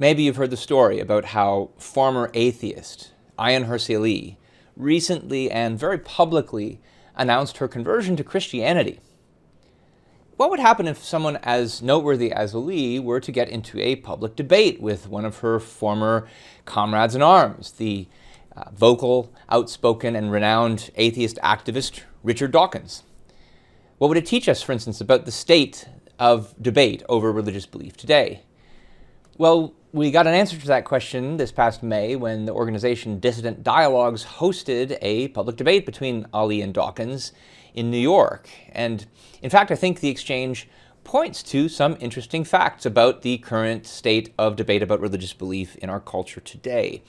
Maybe you've heard the story about how former atheist Ayaan Hirsi recently and very publicly announced her conversion to Christianity. What would happen if someone as noteworthy as Ali were to get into a public debate with one of her former comrades in arms, the vocal, outspoken, and renowned atheist activist Richard Dawkins? What would it teach us, for instance, about the state of debate over religious belief today? Well, we got an answer to that question this past May when the organization Dissident Dialogues hosted a public debate between Ali and Dawkins in New York. And in fact, I think the exchange points to some interesting facts about the current state of debate about religious belief in our culture today.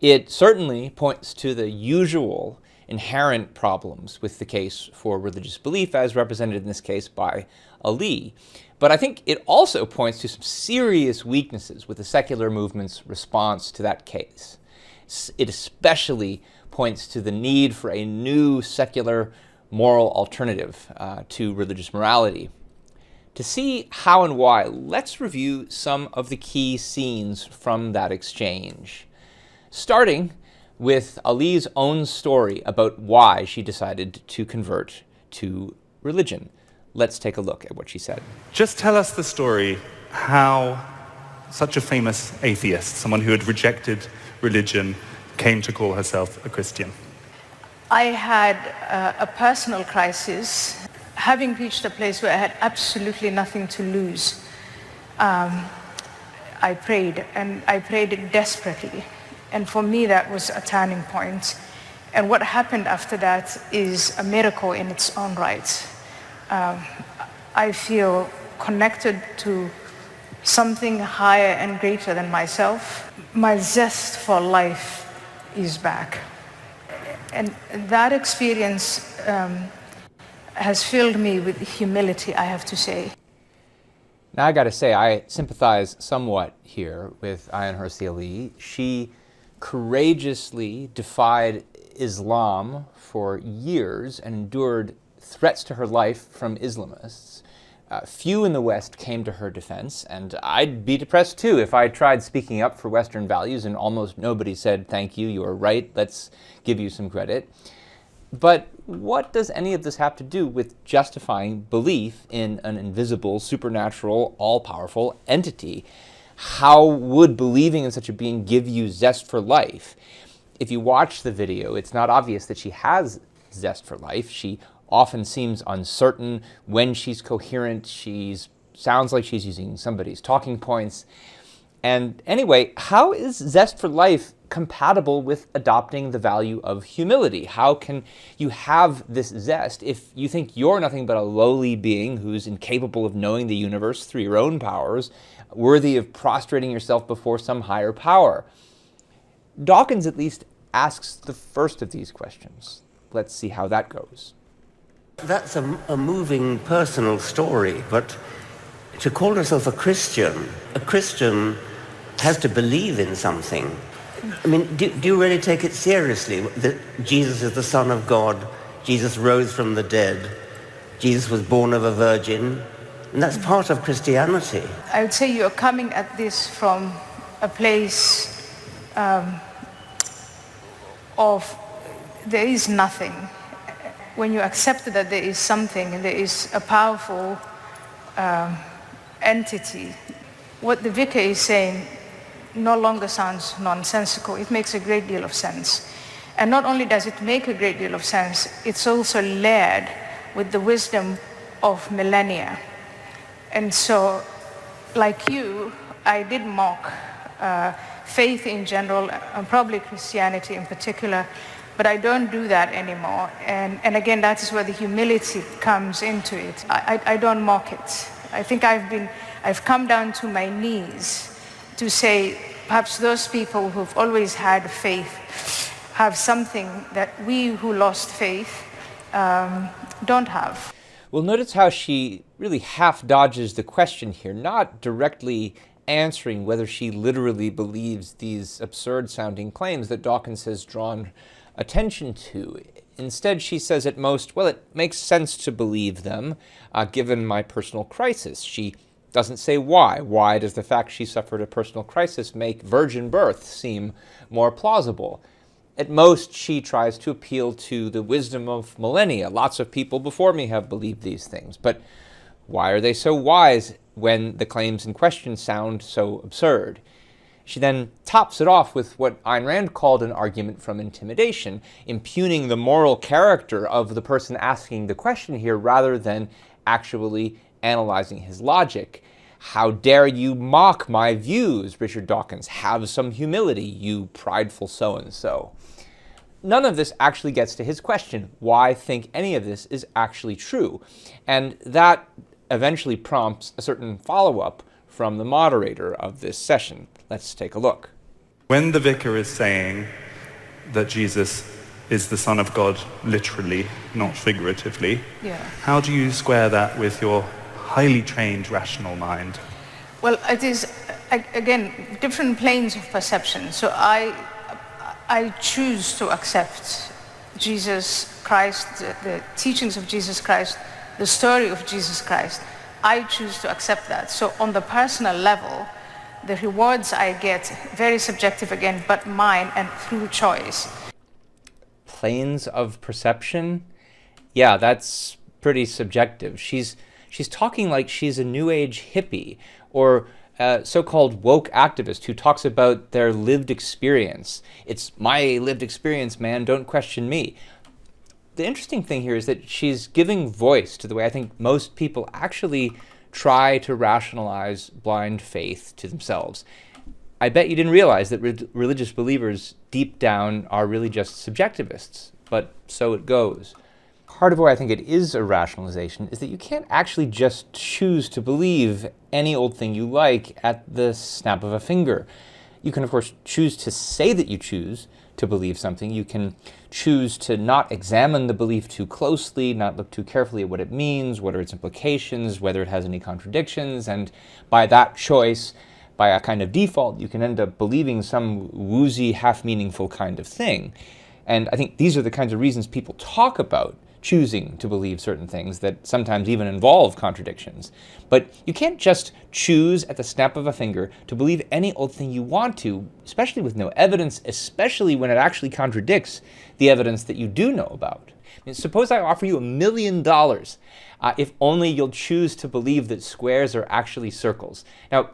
It certainly points to the usual inherent problems with the case for religious belief as represented in this case by Ali. But I think it also points to some serious weaknesses with the secular movement's response to that case. It especially points to the need for a new secular moral alternative to religious morality. To see how and why, let's review some of the key scenes from that exchange. Starting with Ali's own story about why she decided to convert to religion. Let's take a look at what she said. Just tell us the story how such a famous atheist, someone who had rejected religion, came to call herself a Christian. I had a personal crisis, having reached a place where I had absolutely nothing to lose. I prayed, and I prayed desperately. And for me, that was a turning point. And what happened after that is a miracle in its own right. I feel connected to something higher and greater than myself. My zest for life is back. And that experience has filled me with humility, I have to say. Now I gotta say, I sympathize somewhat here with Ayaan Hirsi. She courageously defied Islam for years and endured threats to her life from Islamists. Few in the West came to her defense, and I'd be depressed too if I tried speaking up for Western values and almost nobody said, "Thank you, you are right, let's give you some credit." But what does any of this have to do with justifying belief in an invisible, supernatural, all-powerful entity? How would believing in such a being give you zest for life? If you watch the video, it's not obvious that she has zest for life. She often seems uncertain. When she's coherent, sounds like she's using somebody's talking points. And anyway, how is zest for life compatible with adopting the value of humility? How can you have this zest if you think you're nothing but a lowly being who's incapable of knowing the universe through your own powers, worthy of prostrating yourself before some higher power? Dawkins at least asks the first of these questions. Let's see how that goes. That's a moving personal story, but to call yourself a Christian has to believe in something. I mean, do you really take it seriously that Jesus is the Son of God, Jesus rose from the dead, Jesus was born of a virgin, and that's part of Christianity? I would say you're coming at this from a place of there is nothing. When you accept that there is something and there is a powerful entity, what the vicar is saying no longer sounds nonsensical. It makes a great deal of sense. And not only does it make a great deal of sense, it's also layered with the wisdom of millennia. And so, like you, I did mock faith in general, and probably Christianity in particular, but I don't do that anymore. And again, that is where the humility comes into it. I don't mock it. I think I've come down to my knees to say, perhaps those people who've always had faith have something that we who lost faith don't have. Well, notice how she really half dodges the question here, not directly answering whether she literally believes these absurd-sounding claims that Dawkins has drawn attention to. Instead, she says at most, well, it makes sense to believe them, given my personal crisis. She Doesn't say why. Why does the fact she suffered a personal crisis make virgin birth seem more plausible? At most, she tries to appeal to the wisdom of millennia. Lots of people before me have believed these things. But why are they so wise when the claims in question sound so absurd? She then tops it off with what Ayn Rand called an argument from intimidation, impugning the moral character of the person asking the question here rather than actually analyzing his logic. How dare you mock my views, Richard Dawkins? Have some humility, you prideful so-and-so. None of this actually gets to his question, why think any of this is actually true? And that eventually prompts a certain follow-up from the moderator of this session. Let's take a look. When the vicar is saying that Jesus is the Son of God literally, not figuratively, how do you square that with your highly trained rational mind? Well, it is, again, different planes of perception. So I choose to accept Jesus Christ, the teachings of Jesus Christ, the story of Jesus Christ. I choose to accept that. So on the personal level, the rewards I get, very subjective again, but mine and through choice. Planes of perception? Yeah, that's pretty subjective. She's talking like she's a New Age hippie or a so-called woke activist who talks about their lived experience. It's my lived experience, man, don't question me. The interesting thing here is that she's giving voice to the way I think most people actually try to rationalize blind faith to themselves. I bet you didn't realize that religious believers deep down are really just subjectivists, but so it goes. Part of why I think it is a rationalization is that you can't actually just choose to believe any old thing you like at the snap of a finger. You can, of course, choose to say that you choose to believe something. You can choose to not examine the belief too closely, not look too carefully at what it means, what are its implications, whether it has any contradictions, and by that choice, by a kind of default, you can end up believing some woozy, half-meaningful kind of thing. And I think these are the kinds of reasons people talk about choosing to believe certain things that sometimes even involve contradictions. But you can't just choose at the snap of a finger to believe any old thing you want to, especially with no evidence, especially when it actually contradicts the evidence that you do know about. I mean, suppose I offer you $1 million if only you'll choose to believe that squares are actually circles. Now,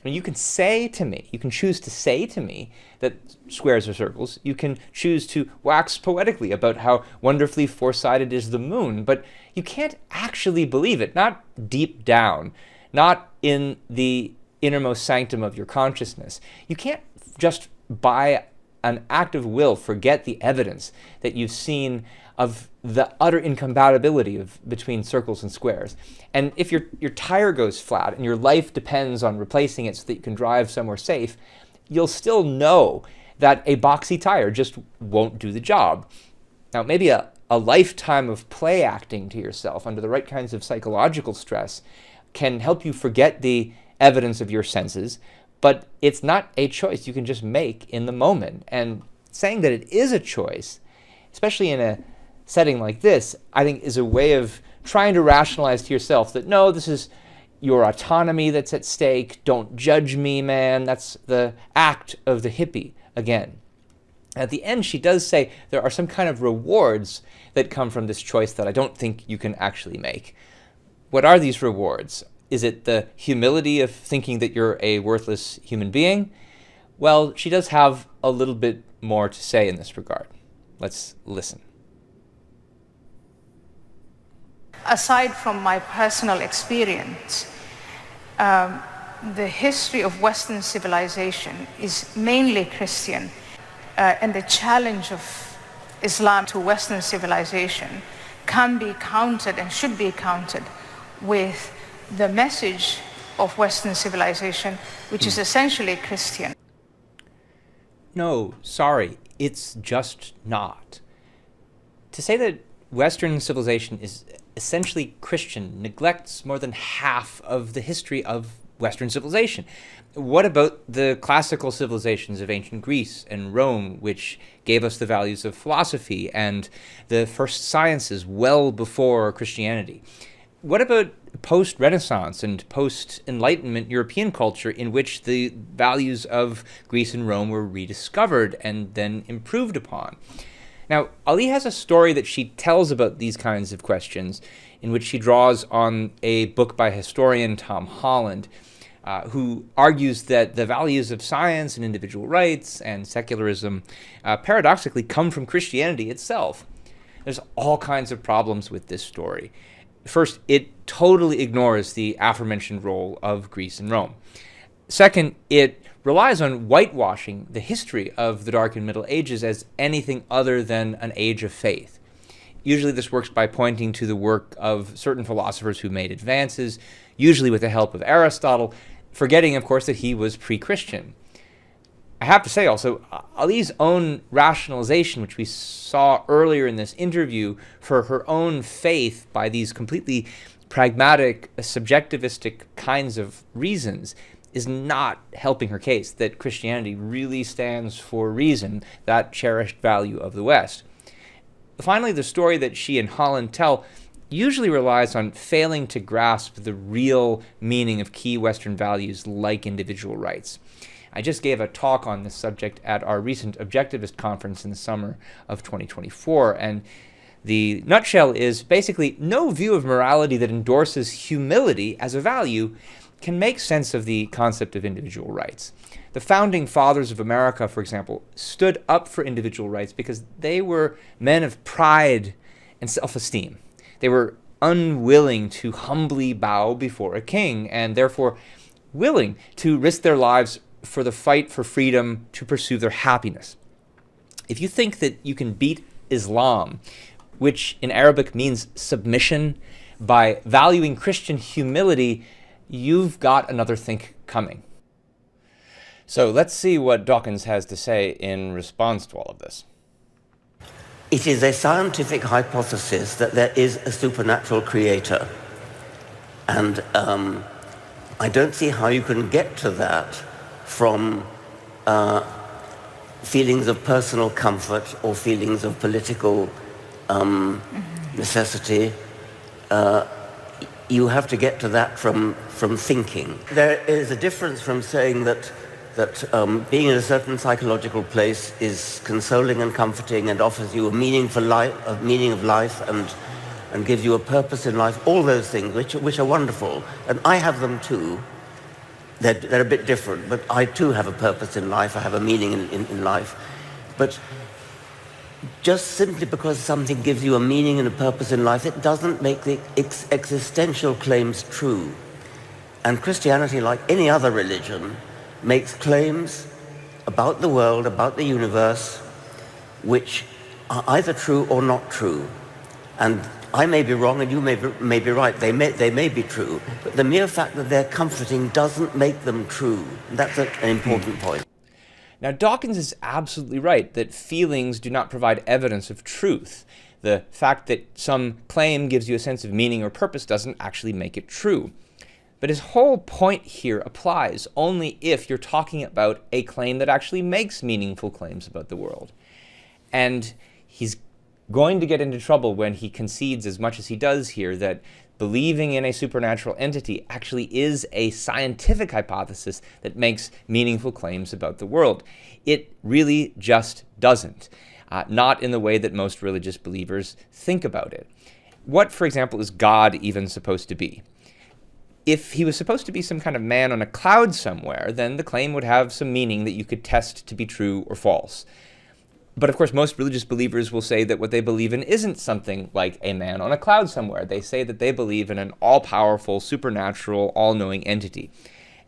you can say to me, you can choose to say to me that squares are circles. You can choose to wax poetically about how wonderfully four-sided is the moon, but you can't actually believe it, not deep down, not in the innermost sanctum of your consciousness. You can't just by an act of will forget the evidence that you've seen of the utter incompatibility between circles and squares. And if your tire goes flat and your life depends on replacing it so that you can drive somewhere safe, you'll still know that a boxy tire just won't do the job. Now, maybe a lifetime of play acting to yourself under the right kinds of psychological stress can help you forget the evidence of your senses, but it's not a choice you can just make in the moment. And saying that it is a choice, especially in a setting like this, I think is a way of trying to rationalize to yourself that, no, this is your autonomy that's at stake. Don't judge me, man. That's the act of the hippie again. At the end, she does say there are some kind of rewards that come from this choice that I don't think you can actually make. What are these rewards? Is it the humility of thinking that you're a worthless human being? Well, she does have a little bit more to say in this regard. Let's listen. Aside from my personal experience, the history of Western civilization is mainly Christian, and the challenge of Islam to Western civilization can be countered and should be countered with the message of Western civilization, which is essentially Christian. No, sorry, it's just not. To say that Western civilization is essentially Christian neglects more than half of the history of Western civilization. What about the classical civilizations of ancient Greece and Rome, which gave us the values of philosophy and the first sciences well before Christianity? what about post-Renaissance and post-Enlightenment European culture in which the values of Greece and Rome were rediscovered and then improved upon? Now, Ali has a story that she tells about these kinds of questions in which she draws on a book by historian Tom Holland, who argues that the values of science and individual rights and secularism paradoxically come from Christianity itself. There's all kinds of problems with this story. First, it totally ignores the aforementioned role of Greece and Rome. Second, it relies on whitewashing the history of the Dark and Middle Ages as anything other than an age of faith. Usually this works by pointing to the work of certain philosophers who made advances, usually with the help of Aristotle, forgetting, of course, that he was pre-Christian. I have to say also, Ali's own rationalization, which we saw earlier in this interview, for her own faith by these completely pragmatic, subjectivistic kinds of reasons, is not helping her case that Christianity really stands for reason, that cherished value of the West. Finally, the story that she and Holland tell usually relies on failing to grasp the real meaning of key Western values like individual rights. I just gave a talk on this subject at our recent Objectivist conference in the summer of 2024, and the nutshell is basically no view of morality that endorses humility as a value can make sense of the concept of individual rights. The founding fathers of America, for example, stood up for individual rights because they were men of pride and self-esteem. They were unwilling to humbly bow before a king and therefore willing to risk their lives for the fight for freedom to pursue their happiness. If you think that you can beat Islam, which in Arabic means submission, by valuing Christian humility, you've got another think coming. So let's see what Dawkins has to say in response to all of this. It is a scientific hypothesis that there is a supernatural creator. And I don't see how you can get to that from feelings of personal comfort or feelings of political necessity. You have to get to that from thinking. There is a difference from saying that being in a certain psychological place is consoling and comforting and offers you a meaning of life and gives you a purpose in life, all those things which are wonderful. And I have them too. They're a bit different, but I too have a purpose in life. I have a meaning in life. But just simply because something gives you a meaning and a purpose in life, it doesn't make the existential claims true. And Christianity, like any other religion, makes claims about the world, about the universe, which are either true or not true. And I may be wrong and you may be right. They may be true. But the mere fact that they're comforting doesn't make them true. That's an important point. Now, Dawkins is absolutely right that feelings do not provide evidence of truth. The fact that some claim gives you a sense of meaning or purpose doesn't actually make it true. But his whole point here applies only if you're talking about a claim that actually makes meaningful claims about the world. And he's going to get into trouble when he concedes as much as he does here that believing in a supernatural entity actually is a scientific hypothesis that makes meaningful claims about the world. It really just doesn't, not in the way that most religious believers think about it. What, for example, is God even supposed to be? If he was supposed to be some kind of man on a cloud somewhere, then the claim would have some meaning that you could test to be true or false. But of course, most religious believers will say that what they believe in isn't something like a man on a cloud somewhere. They say that they believe in an all-powerful, supernatural, all-knowing entity.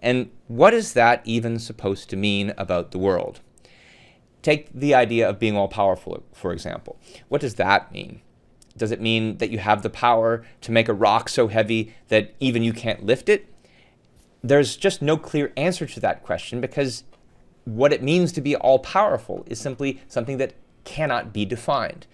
And what is that even supposed to mean about the world? Take the idea of being all-powerful, for example. What does that mean? Does it mean that you have the power to make a rock so heavy that even you can't lift it? There's just no clear answer to that question because what it means to be all-powerful is simply something that cannot be defined.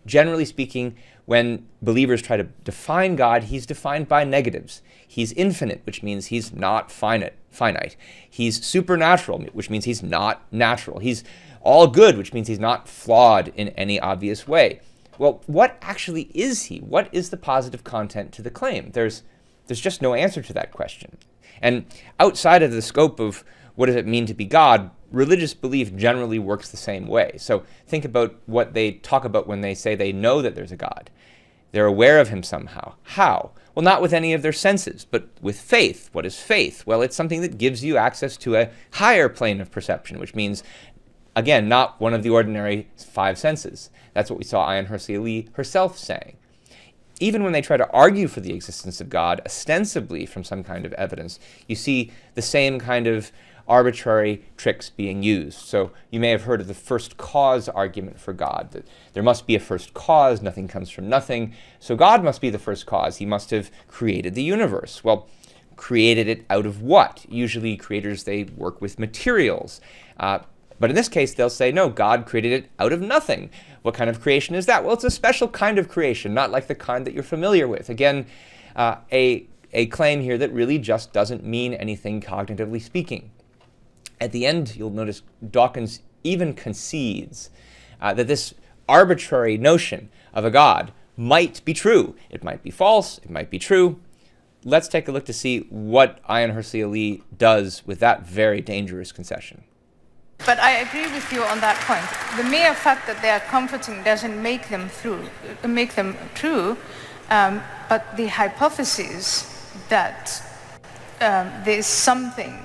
Generally speaking, when believers try to define God, he's defined by negatives. He's infinite, which means he's not finite. He's supernatural, which means he's not natural. He's all good, which means he's not flawed in any obvious way. Well, what actually is he? What is the positive content to the claim? There's just no answer to that question. And outside of the scope of what does it mean to be God, religious belief generally works the same way. So think about what they talk about when they say they know that there's a God. They're aware of him somehow. How? Well, not with any of their senses, but with faith. What is faith? Well, it's something that gives you access to a higher plane of perception, which means, again, not one of the ordinary 5 senses. That's what we saw Ayaan Hirsi herself saying. Even when they try to argue for the existence of God, ostensibly from some kind of evidence, you see the same kind of arbitrary tricks being used. So you may have heard of the first cause argument for God, that there must be a first cause, nothing comes from nothing, so God must be the first cause. He must have created the universe. Well, created it out of what? Usually creators, they work with materials. But in this case, they'll say, no, God created it out of nothing. What kind of creation is that? Well, it's a special kind of creation, not like the kind that you're familiar with. Again, a claim here that really just doesn't mean anything cognitively speaking. At the end, you'll notice Dawkins even concedes that this arbitrary notion of a God might be true. It might be false, it might be true. Let's take a look to see what Ayaan Hirsi does with that very dangerous concession. But I agree with you on that point. The mere fact that they are comforting doesn't make them true, but the hypothesis that there is something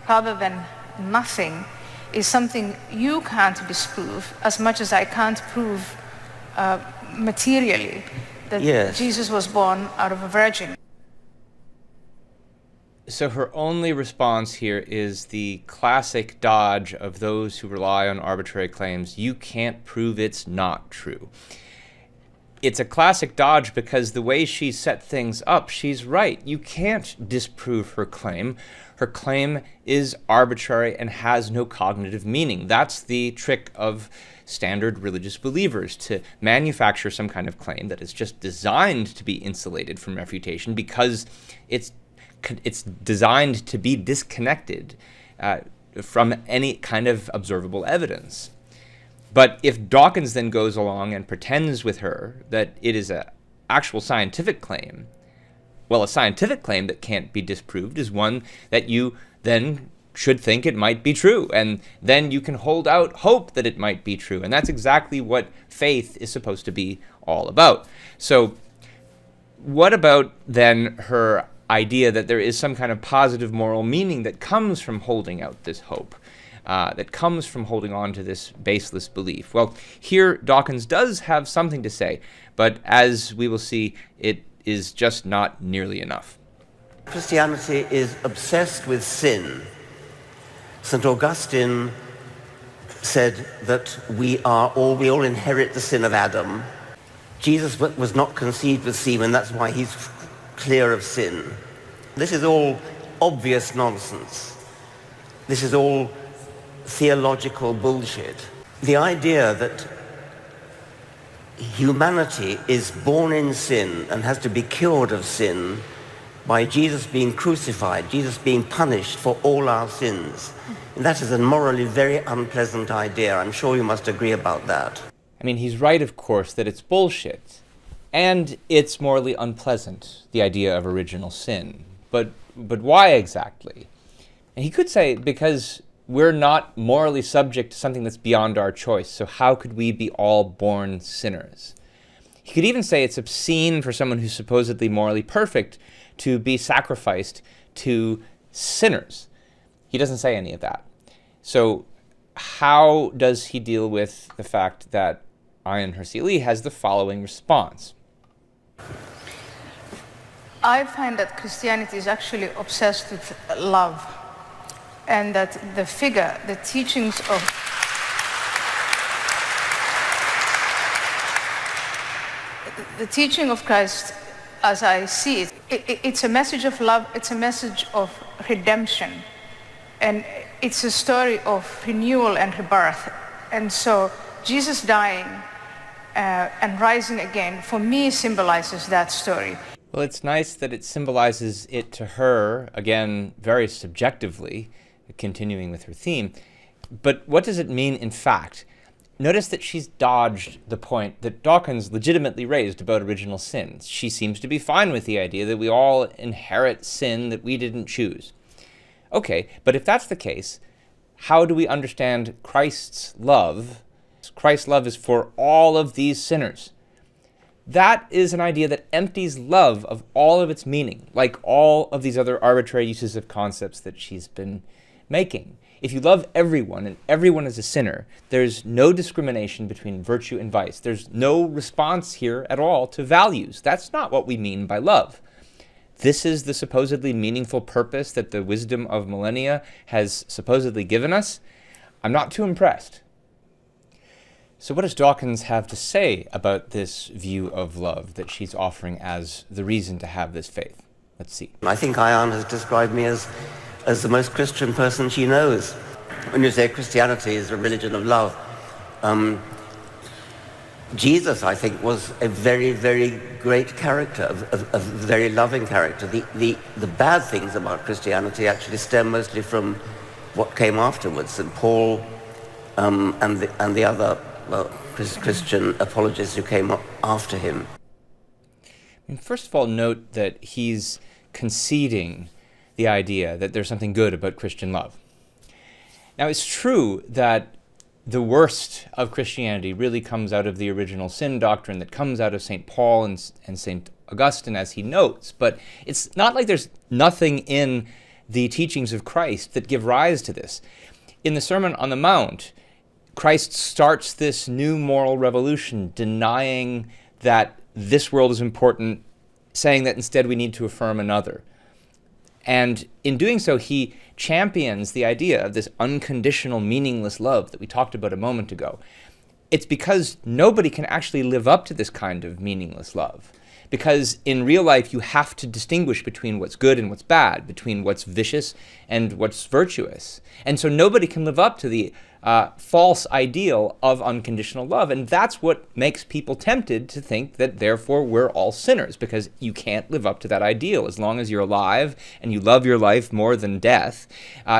rather than nothing is something you can't disprove as much as I can't prove materially that Yes. Jesus was born out of a virgin. So her only response here is the classic dodge of those who rely on arbitrary claims. You can't prove it's not true. It's a classic dodge because the way she set things up, she's right. You can't disprove her claim. Her claim is arbitrary and has no cognitive meaning. That's the trick of standard religious believers, to manufacture some kind of claim that is just designed to be insulated from refutation because it's designed to be disconnected from any kind of observable evidence. But if Dawkins then goes along and pretends with her that it is an actual scientific claim, well, a scientific claim that can't be disproved is one that you then should think it might be true, and then you can hold out hope that it might be true, and that's exactly what faith is supposed to be all about. So what about then her idea that there is some kind of positive moral meaning that comes from holding out this hope, that comes from holding on to this baseless belief? Well, here Dawkins does have something to say, but as we will see, it is just not nearly enough. Christianity is obsessed with sin. St. Augustine said that we all inherit the sin of Adam. Jesus was not conceived with semen, that's why he's clear of sin. This is all obvious nonsense. This is all theological bullshit. The idea that humanity is born in sin and has to be cured of sin by Jesus being crucified, Jesus being punished for all our sins. And that is a morally very unpleasant idea. I'm sure you must agree about that. I mean, he's right, of course, that it's bullshit. And it's morally unpleasant, the idea of original sin. But why exactly? And he could say, because we're not morally subject to something that's beyond our choice, so how could we be all born sinners? He could even say it's obscene for someone who's supposedly morally perfect to be sacrificed to sinners. He doesn't say any of that. So how does he deal with the fact that Ayaan Hirsi has the following response? I find that Christianity is actually obsessed with love, and that the teachings of the teaching of Christ, as I see it, it's a message of love, it's a message of redemption, and it's a story of renewal and rebirth. And so Jesus dying and rising again, for me, symbolizes that story. Well, it's nice that it symbolizes it to her, again, very subjectively, continuing with her theme. But what does it mean in fact? notice that she's dodged the point that Dawkins legitimately raised about original sin. She seems to be fine with the idea that we all inherit sin that we didn't choose. Okay, but if that's the case, how do we understand Christ's love? Christ's love is for all of these sinners. That is an idea that empties love of all of its meaning, like all of these other arbitrary uses of concepts that she's been making. If you love everyone and everyone is a sinner, there's no discrimination between virtue and vice. There's no response here at all to values. That's not what we mean by love. This is the supposedly meaningful purpose that the wisdom of millennia has supposedly given us. I'm not too impressed. So what does Dawkins have to say about this view of love that she's offering as the reason to have this faith? Let's see. I think Ayaan has described me as the most Christian person she knows. When you say Christianity is a religion of love, Jesus, I think, was a very, very great character, a very loving character. The bad things about Christianity actually stem mostly from what came afterwards, and Paul and the other Christian apologists who came up after him. First of all, note that he's conceding the idea that there's something good about Christian love. Now, it's true that the worst of Christianity really comes out of the original sin doctrine that comes out of St. Paul and St. Augustine, as he notes, but it's not like there's nothing in the teachings of Christ that give rise to this. In the Sermon on the Mount, Christ starts this new moral revolution, denying that this world is important, saying that instead we need to affirm another. And in doing so, he champions the idea of this unconditional, meaningless love that we talked about a moment ago. It's because nobody can actually live up to this kind of meaningless love. Because in real life, you have to distinguish between what's good and what's bad, between what's vicious and what's virtuous. And so nobody can live up to the false ideal of unconditional love. And that's what makes people tempted to think that therefore we're all sinners, because you can't live up to that ideal. As long as you're alive and you love your life more than death,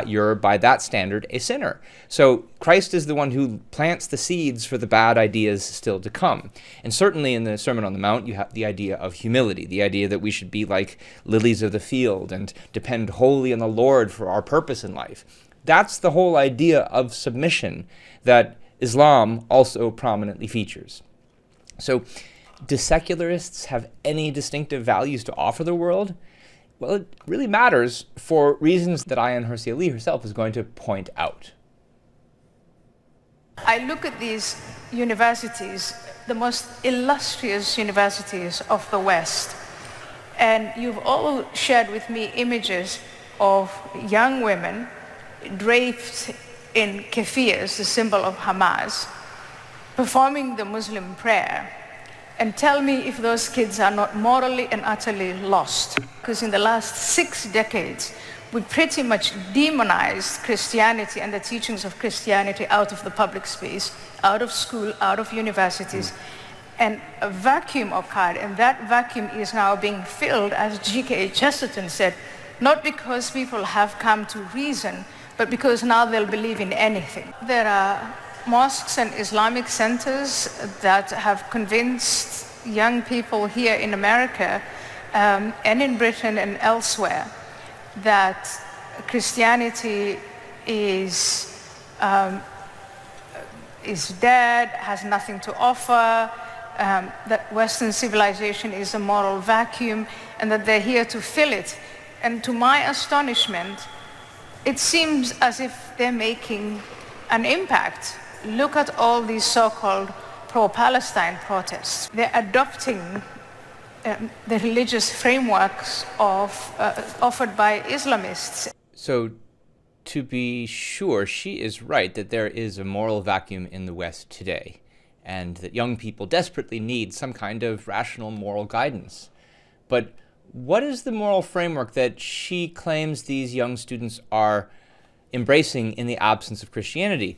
you're by that standard a sinner. So Christ is the one who plants the seeds for the bad ideas still to come. And certainly in the Sermon on the Mount, you have the idea of humility, the idea that we should be like lilies of the field and depend wholly on the Lord for our purpose in life. That's the whole idea of submission that Islam also prominently features. So, do secularists have any distinctive values to offer the world? Well, it really matters for reasons that Ayaan Hirsi herself is going to point out. I look at these universities, the most illustrious universities of the West, and you've all shared with me images of young women draped in keffiyehs, the symbol of Hamas, performing the Muslim prayer. And tell me if those kids are not morally and utterly lost. Because in the last 6 decades, we pretty much demonized Christianity and the teachings of Christianity out of the public space, out of school, out of universities. And a vacuum occurred, and that vacuum is now being filled, as G.K. Chesterton said, not because people have come to reason, but because now they'll believe in anything. There are mosques and Islamic centers that have convinced young people here in America and in Britain and elsewhere that Christianity is dead, has nothing to offer, that Western civilization is a moral vacuum, and that they're here to fill it. And to my astonishment, it seems as if they're making an impact. Look at all these so-called pro-Palestine protests. They're adopting the religious frameworks offered by Islamists. So, to be sure, she is right that there is a moral vacuum in the West today, and that young people desperately need some kind of rational moral guidance. But what is the moral framework that she claims these young students are embracing in the absence of Christianity?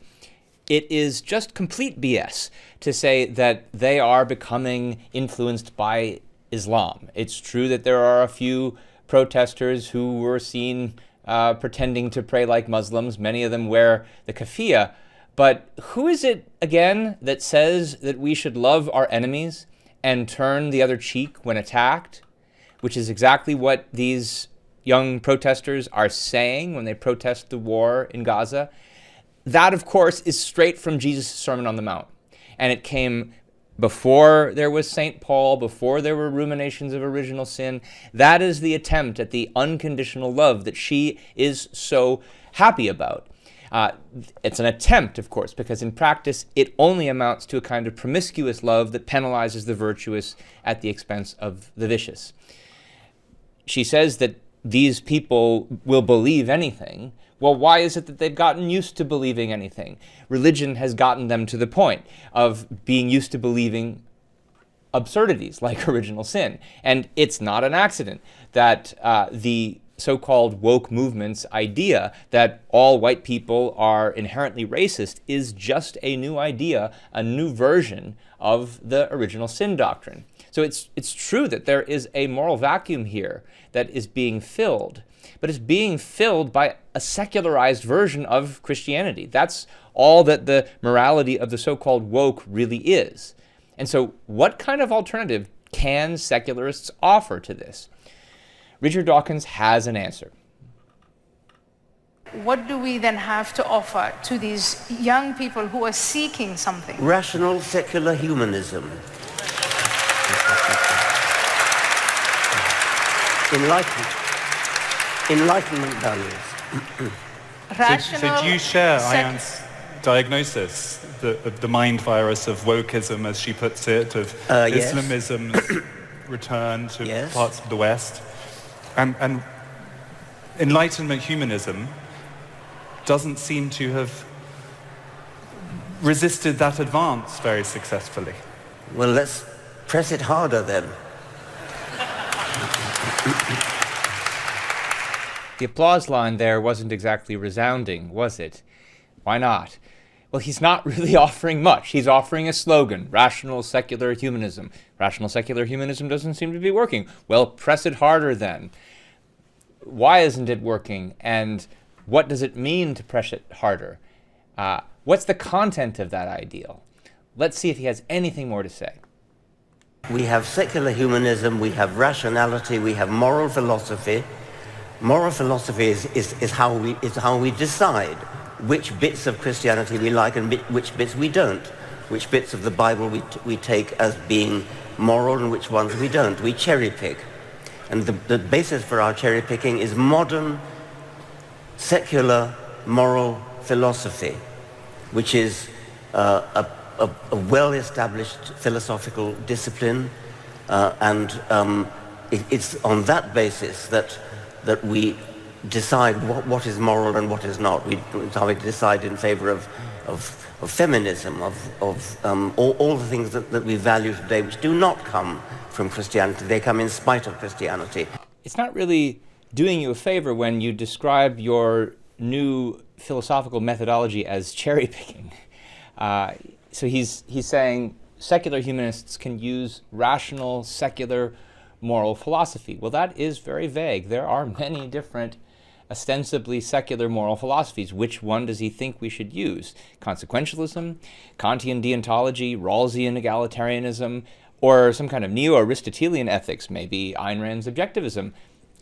It is just complete BS to say that they are becoming influenced by Islam. It's true that there are a few protesters who were seen pretending to pray like Muslims. Many of them wear the keffiyeh. But who is it, again, that says that we should love our enemies and turn the other cheek when attacked, which is exactly what these young protesters are saying when they protest the war in Gaza? That, of course, is straight from Jesus' Sermon on the Mount. And it came before there was St. Paul, before there were ruminations of original sin. That is the attempt at the unconditional love that she is so happy about. It's an attempt, of course, because in practice it only amounts to a kind of promiscuous love that penalizes the virtuous at the expense of the vicious. She says that these people will believe anything. Well, why is it that they've gotten used to believing anything? Religion has gotten them to the point of being used to believing absurdities like original sin. And it's not an accident that the so-called woke movement's idea that all white people are inherently racist is just a new idea, a new version of the original sin doctrine. So it's true that there is a moral vacuum here that is being filled, but it's being filled by a secularized version of Christianity. That's all that the morality of the so-called woke really is. And so what kind of alternative can secularists offer to this? Richard Dawkins has an answer. What do we then have to offer to these young people who are seeking something? Rational secular humanism. Enlightenment values. Rational so do you share Ayaan's diagnosis, the mind virus of wokeism, as she puts it, of yes. Islamism's return to Yes. parts of the West? And Enlightenment humanism doesn't seem to have resisted that advance very successfully. Well, let's press it harder then. The applause line there wasn't exactly resounding, was it? Why not? Well, he's not really offering much. He's offering a slogan, rational secular humanism. Rational secular humanism doesn't seem to be working. Well, press it harder then. Why isn't it working? And what does it mean to press it harder? What's the content of that ideal? Let's see if he has anything more to say. We have secular humanism, we have rationality, we have moral philosophy. Moral philosophy is how we decide which bits of Christianity we like and which bits we don't, which bits of the Bible we take as being moral and which ones we don't. We cherry pick. And the basis for our cherry picking is modern secular moral philosophy, which is a well-established philosophical discipline, and it's on that basis that we decide what is moral and what is not. We decide in favor of feminism, of all the things that we value today, which do not come from Christianity. They come in spite of Christianity. It's not really doing you a favor when you describe your new philosophical methodology as cherry picking. So he's saying secular humanists can use rational, secular, moral philosophy. Well, that is very vague. There are many different ostensibly secular moral philosophies. Which one does he think we should use? Consequentialism, Kantian deontology, Rawlsian egalitarianism, or some kind of neo-Aristotelian ethics, maybe Ayn Rand's objectivism.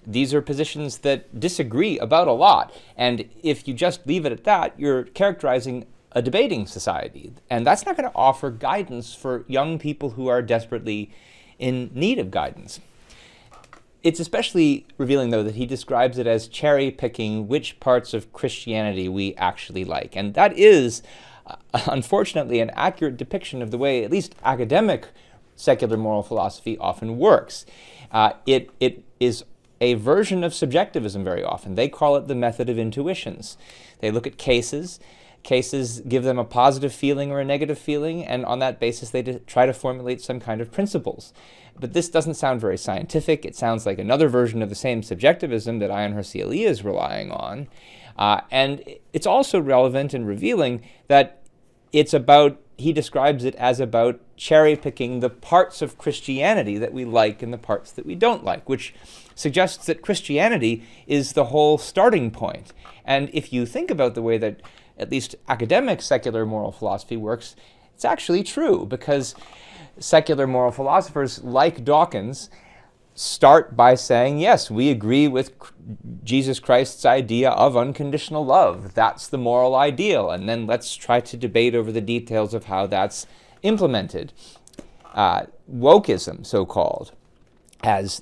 These are positions that disagree about a lot. And if you just leave it at that, you're characterizing a debating society. And that's not going to offer guidance for young people who are desperately in need of guidance. It's especially revealing, though, that he describes it as cherry-picking which parts of Christianity we actually like. And that is, unfortunately, an accurate depiction of the way at least academic secular moral philosophy often works. It is a version of subjectivism very often. They call it the method of intuitions. They look at cases. Cases give them a positive feeling or a negative feeling, and on that basis they try to formulate some kind of principles. But this doesn't sound very scientific. It sounds like another version of the same subjectivism that Ayaan Hirsi is relying on. And it's also relevant and revealing that it's about, he describes it as about cherry-picking the parts of Christianity that we like and the parts that we don't like, which suggests that Christianity is the whole starting point. And if you think about the way that at least academic secular moral philosophy works, it's actually true, because secular moral philosophers like Dawkins start by saying, yes, we agree with Jesus Christ's idea of unconditional love. That's the moral ideal. And then let's try to debate over the details of how that's implemented. Wokeism, so-called, as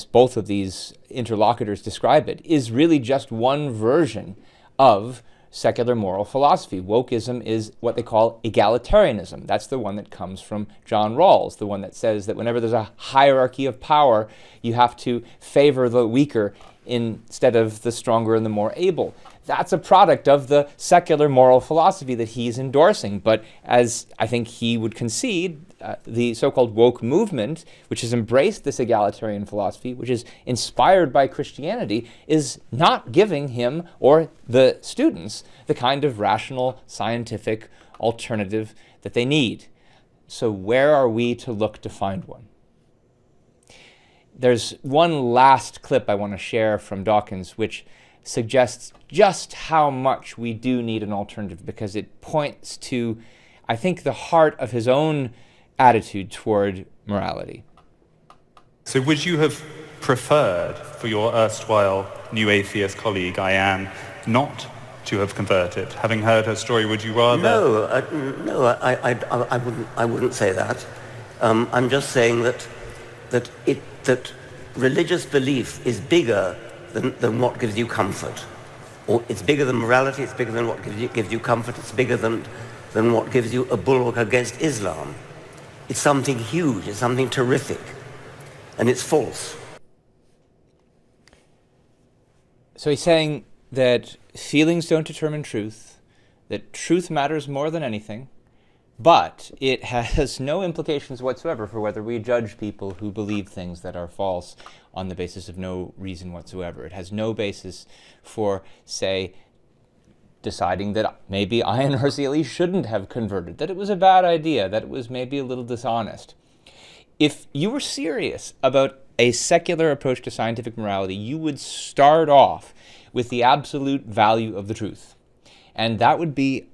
both of these interlocutors describe it, is really just one version of secular moral philosophy. Wokeism is what they call egalitarianism. That's the one that comes from John Rawls, the one that says that whenever there's a hierarchy of power, you have to favor the weaker instead of the stronger and the more able. That's a product of the secular moral philosophy that he's endorsing. But as I think he would concede, the so-called woke movement, which has embraced this egalitarian philosophy, which is inspired by Christianity, is not giving him or the students the kind of rational, scientific alternative that they need. So where are we to look to find one? There's one last clip I want to share from Dawkins, which suggests just how much we do need an alternative, because it points to, I think, the heart of his own attitude toward morality. So would you have preferred for your erstwhile new atheist colleague, Ayaan, not to have converted? Having heard her story, would you rather... No, I wouldn't say that. I'm just saying that religious belief is bigger than what gives you comfort. Or it's bigger than morality, it's bigger than what gives you comfort, it's bigger than what gives you a bulwark against Islam. It's something huge, it's something terrific, and it's false. So he's saying that feelings don't determine truth, that truth matters more than anything, but it has no implications whatsoever for whether we judge people who believe things that are false on the basis of no reason whatsoever. It has no basis for, say, deciding that maybe Ayaan Hirsi shouldn't have converted, that it was a bad idea, that it was maybe a little dishonest. If you were serious about a secular approach to scientific morality, you would start off with the absolute value of the truth. And that would be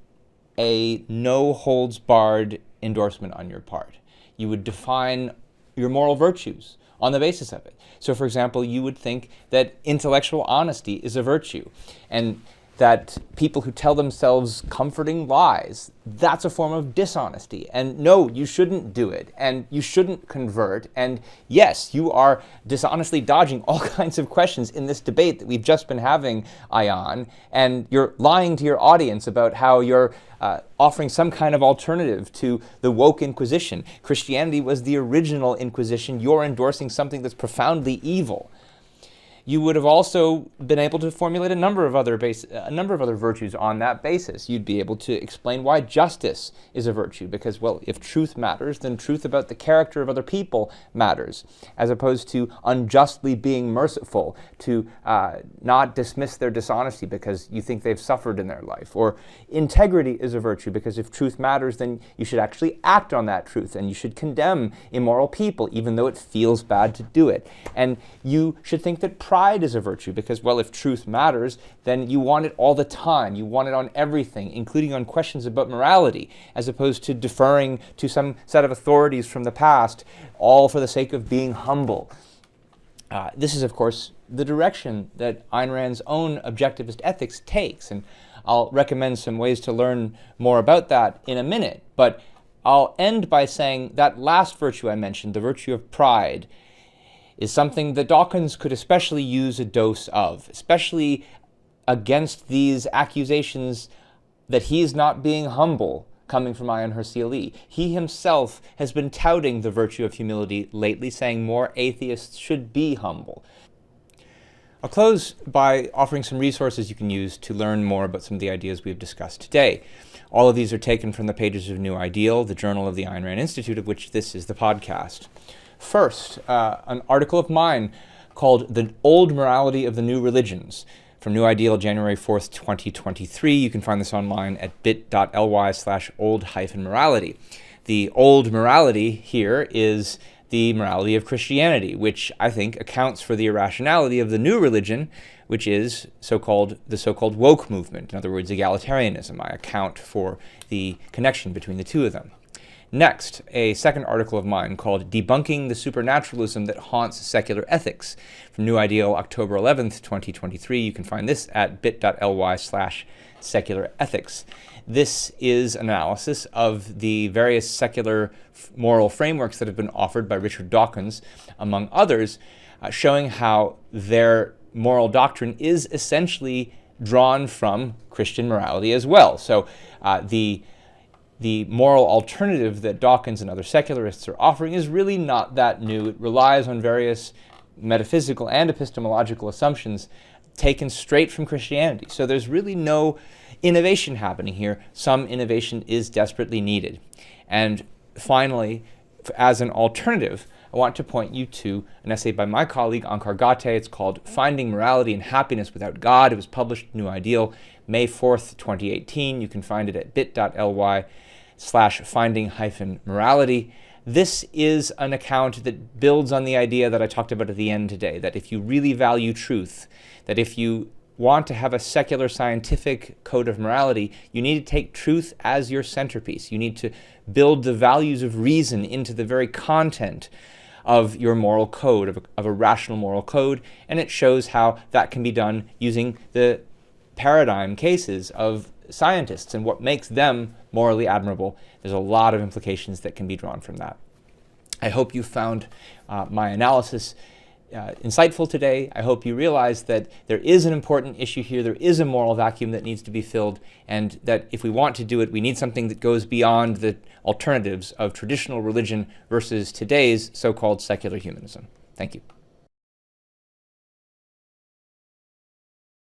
a no-holds-barred endorsement on your part. You would define your moral virtues on the basis of it. So, for example, you would think that intellectual honesty is a virtue, and that people who tell themselves comforting lies, that's a form of dishonesty. And no, you shouldn't do it, and you shouldn't convert. And yes, you are dishonestly dodging all kinds of questions in this debate that we've just been having, Ayaan, and you're lying to your audience about how you're offering some kind of alternative to the woke Inquisition. Christianity was the original Inquisition. You're endorsing something that's profoundly evil. You would have also been able to formulate a number of other virtues on that basis. You'd be able to explain why justice is a virtue, because, well, if truth matters, then truth about the character of other people matters, as opposed to unjustly being merciful, to not dismiss their dishonesty because you think they've suffered in their life. Or integrity is a virtue, because if truth matters, then you should actually act on that truth, and you should condemn immoral people, even though it feels bad to do it. And you should think that pride is a virtue, because, well, if truth matters, then you want it all the time. You want it on everything, including on questions about morality, as opposed to deferring to some set of authorities from the past, all for the sake of being humble. This is, of course, the direction that Ayn Rand's own objectivist ethics takes, and I'll recommend some ways to learn more about that in a minute. But I'll end by saying that last virtue I mentioned, the virtue of pride, is something that Dawkins could especially use a dose of, especially against these accusations that he is not being humble coming from Ayaan Hirsi. He himself has been touting the virtue of humility lately, saying more atheists should be humble. I'll close by offering some resources you can use to learn more about some of the ideas we've discussed today. All of these are taken from the pages of New Ideal, the journal of the Ayn Rand Institute, of which this is the podcast. First, an article of mine called The Old Morality of the New Religions, from New Ideal, January 4th, 2023. You can find this online at bit.ly/old-morality. The old morality here is the morality of Christianity, which I think accounts for the irrationality of the new religion, which is the so-called woke movement, in other words, egalitarianism. I account for the connection between the two of them. Next, a second article of mine called Debunking the Supernaturalism That Haunts Secular Ethics, from New Ideal, October 11th, 2023. You can find this at bit.ly/secularethics. This is an analysis of the various secular moral frameworks that have been offered by Richard Dawkins, among others, showing how their moral doctrine is essentially drawn from Christian morality as well. So the moral alternative that Dawkins and other secularists are offering is really not that new. It relies on various metaphysical and epistemological assumptions taken straight from Christianity. So there's really no innovation happening here. Some innovation is desperately needed. And finally, as an alternative, I want to point you to an essay by my colleague Ankar Gate. It's called Finding Morality and Happiness Without God. It was published in New Ideal, May 4th, 2018. You can find it at bit.ly/finding-morality. This is an account that builds on the idea that I talked about at the end today, that if you really value truth, that if you want to have a secular scientific code of morality, you need to take truth as your centerpiece. You need to build the values of reason into the very content of your moral code, of a rational moral code, and it shows how that can be done using the paradigm cases of scientists and what makes them morally admirable. There's a lot of implications that can be drawn from that. I hope you found my analysis insightful today. I hope you realize that there is an important issue here. There is a moral vacuum that needs to be filled, and that if we want to do it, we need something that goes beyond the alternatives of traditional religion versus today's so-called secular humanism. Thank you.